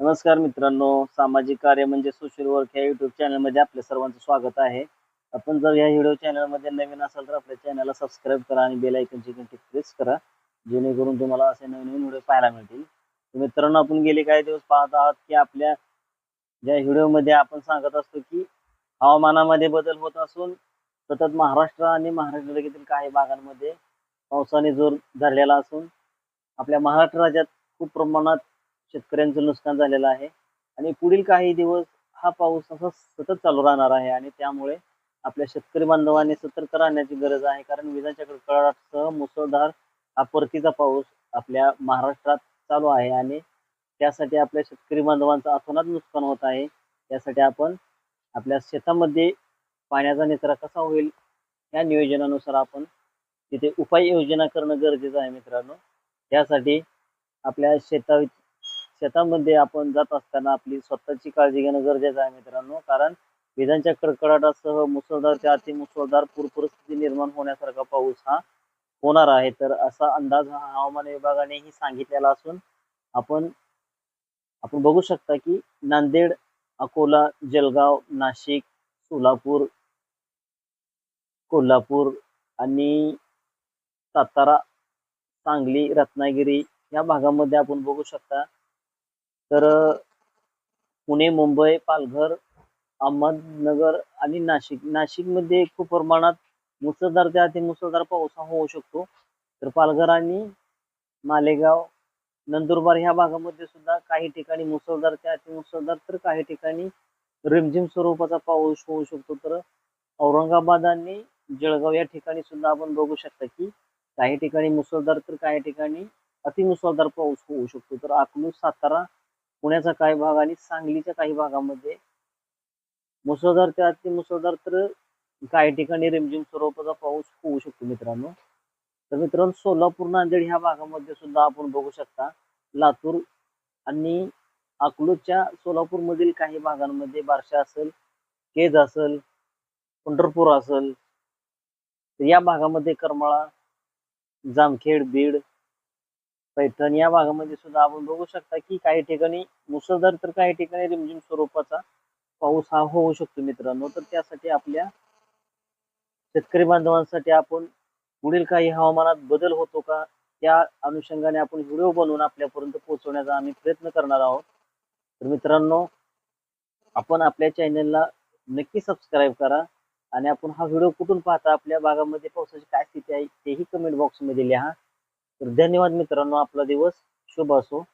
नमस्कार मित्रांनो, सामाजिक कार्य म्हणजे सोशल वर्क या युट्यूब चॅनलमध्ये आपल्या सर्वांचं स्वागत आहे. आपण जर या व्हिडिओ चॅनलमध्ये नवीन असाल तर आपल्या चॅनलला सबस्क्राईब करा आणि बेल आयकॉनची घंटी प्रेस करा, जेणेकरून तुम्हाला असे नवीन व्हिडिओ पाहायला मिळतील. तर मित्रांनो, आपण गेले काही दिवस पाहत आहात की आपल्या ज्या व्हिडिओमध्ये आपण सांगत असतो की हवामानामध्ये बदल होत असून सतत महाराष्ट्र आणि महाराष्ट्र लगेतील काही भागांमध्ये पावसाने जोर धरलेला असून आपल्या महाराष्ट्र राज्यात खूप प्रमाणात शेतकऱ्यांचं नुकसान झालेलं आहे आणि पुढील काही दिवस हा पाऊस असा सतत चालू राहणार आहे आणि त्यामुळे आपल्या शेतकरी बांधवांनी सतर्क राहण्याची गरज आहे. कारण विजांच्या कडकडाटासह मुसळधार हा परतीचा पाऊस आपल्या महाराष्ट्रात चालू आहे आणि त्यासाठी आपल्या शेतकरी बांधवांचं अतोनात नुकसान होत आहे. त्यासाठी आपण आपल्या शेतामध्ये पाण्याचा निचरा कसा होईल या नियोजनानुसार आपण तिथे उपाययोजना करणं गरजेचं आहे मित्रांनो. त्यासाठी आपल्या शेतामध्ये आपण जात असताना आपली स्वतःची काळजी घेणं गरजेचं आहे मित्रांनो. कारण विजांच्या कडकडाटासह मुसळधार ते अतिमुसळधार पूर परिस्थिती निर्माण होण्यासारखा पाऊस हा होणार आहे. तर असा अंदाज हा हवामान विभागानेही सांगितलेला असून आपण आपण बघू शकता की नांदेड, अकोला, जळगाव, नाशिक, सोलापूर, कोल्हापूर आणि सातारा, सांगली, रत्नागिरी या भागामध्ये आपण बघू शकता. तर पुणे, मुंबई, पालघर, अहमदनगर आणि नाशिकमध्ये खूप प्रमाणात मुसळधार ते अतिमुसळधार पाऊस हा होऊ शकतो. तर पालघर आणि मालेगाव, नंदुरबार ह्या भागामध्ये सुद्धा काही ठिकाणी मुसळधार ते अतिमुसळधार तर काही ठिकाणी रिमझिम स्वरूपाचा पाऊस होऊ शकतो. तर औरंगाबाद आणि जळगाव या ठिकाणी सुद्धा आपण बघू शकता की काही ठिकाणी मुसळधार तर काही ठिकाणी अतिमुसळधार पाऊस होऊ शकतो. तर अकलूज, सातारा, पुण्याचा काही भाग आणि सांगलीच्या काही भागामध्ये मुसळधार ते अतिमुसळधार तर काही ठिकाणी रिमझिम स्वरूपाचा पाऊस होऊ शकतो मित्रांनो. तर मित्रांनो, सोलापूर, नांदेड ह्या भागामध्ये सुद्धा आपण बघू शकता. लातूर आणि अकलूजच्या सोलापूरमधील काही भागांमध्ये बार्शा असेल, केज असेल, पंढरपूर असेल, तर या भागामध्ये करमाळा, जामखेड, बीड, पैठण या भागामध्ये सुद्धा आपण बघू शकता की काही ठिकाणी मुसळधार तर काही ठिकाणी रिमझिम स्वरूपाचा पाऊस हा होऊ शकतो मित्रांनो. तर त्यासाठी आपल्या शेतकरी बांधवांसाठी आपण पुढील काही हवामानात बदल होतो का त्या अनुषंगाने आपण व्हिडिओ बनवून आपल्यापर्यंत पोहोचवण्याचा आम्ही प्रयत्न करणार आहोत. तर मित्रांनो, आपण आपल्या चॅनलला नक्की सबस्क्राईब करा आणि आपण हा व्हिडिओ कुठून पाहता, आपल्या भागामध्ये पावसाची काय स्थिती आहे तेही कमेंट बॉक्समध्ये लिहा. तर धन्यवाद मित्रांनो, आपला दिवस शुभ असो.